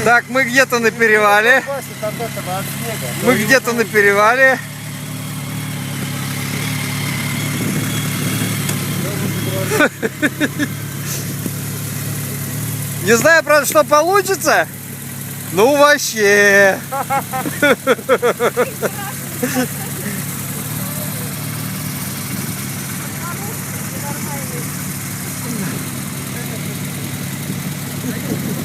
Так, мы где-то на перевале. Мы где-то на перевале. Не знаю, правда, что получится. Ну, вообще.